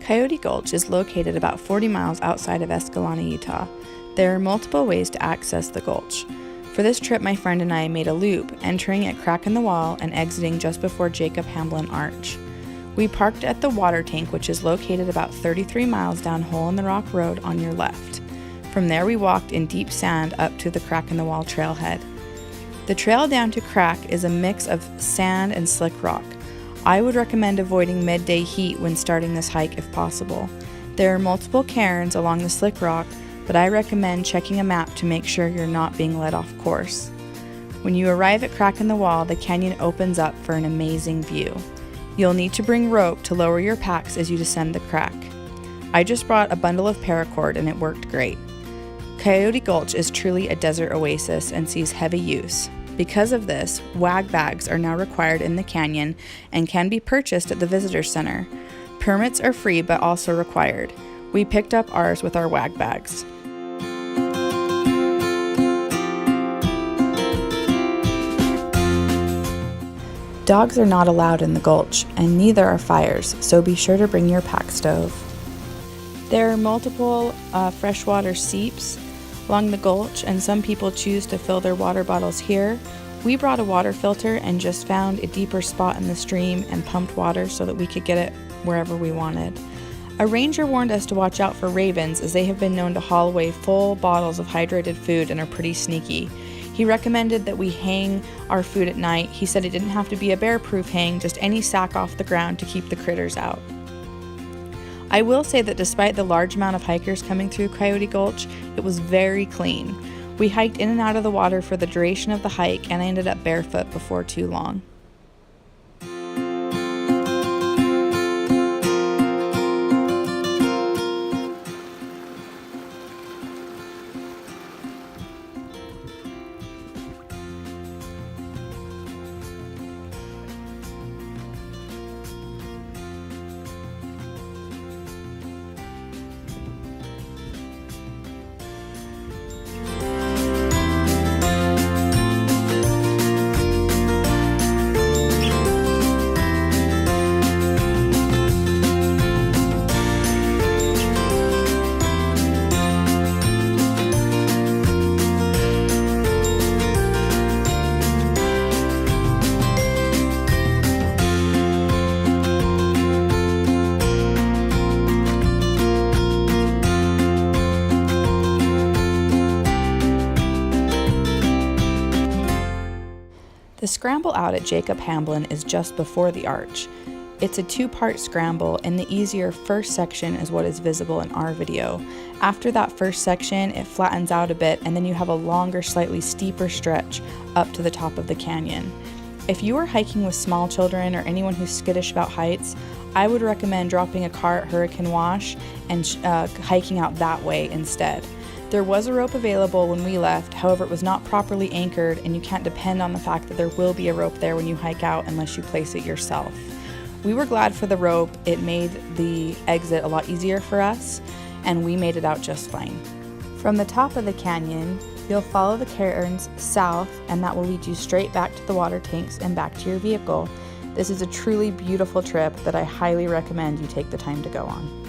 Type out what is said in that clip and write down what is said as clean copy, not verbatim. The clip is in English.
Coyote Gulch is located about 40 miles outside of Escalante, Utah. There are multiple ways to access the gulch. For this trip, my friend and I made a loop, entering at Crack in the Wall and exiting just before Jacob Hamblin Arch. We parked at the water tank, which is located about 33 miles down Hole in the Rock Road on your left. From there, we walked in deep sand up to the Crack in the Wall trailhead. The trail down to Crack is a mix of sand and slick rock. I would recommend avoiding midday heat when starting this hike if possible. There are multiple cairns along the slick rock, but I recommend checking a map to make sure you're not being led off course. When you arrive at Crack in the Wall, the canyon opens up for an amazing view. You'll need to bring rope to lower your packs as you descend the crack. I just brought a bundle of paracord and it worked great. Coyote Gulch is truly a desert oasis and sees heavy use. Because of this, WAG bags are now required in the canyon and can be purchased at the visitor center. Permits are free but also required. We picked up ours with our WAG bags. Dogs are not allowed in the gulch, and neither are fires, so be sure to bring your pack stove. There are multiple freshwater seeps along the gulch, and some people choose to fill their water bottles here. We brought a water filter and just found a deeper spot in the stream and pumped water so that we could get it wherever we wanted. A ranger warned us to watch out for ravens, as they have been known to haul away full bottles of hydrated food and are pretty sneaky. He recommended that we hang our food at night. He said it didn't have to be a bear-proof hang, just any sack off the ground to keep the critters out. I will say that despite the large amount of hikers coming through Coyote Gulch, it was very clean. We hiked in and out of the water for the duration of the hike, and I ended up barefoot before too long. The scramble out at Jacob Hamblin is just before the arch. It's a two-part scramble, and the easier first section is what is visible in our video. After that first section, it flattens out a bit, and then you have a longer, slightly steeper stretch up to the top of the canyon. If you are hiking with small children or anyone who's skittish about heights, I would recommend dropping a car at Hurricane Wash and hiking out that way instead. There was a rope available when we left, however it was not properly anchored, and you can't depend on the fact that there will be a rope there when you hike out unless you place it yourself. We were glad for the rope. It made the exit a lot easier for us, and we made it out just fine. From the top of the canyon, you'll follow the cairns south, and that will lead you straight back to the water tanks and back to your vehicle. This is a truly beautiful trip that I highly recommend you take the time to go on.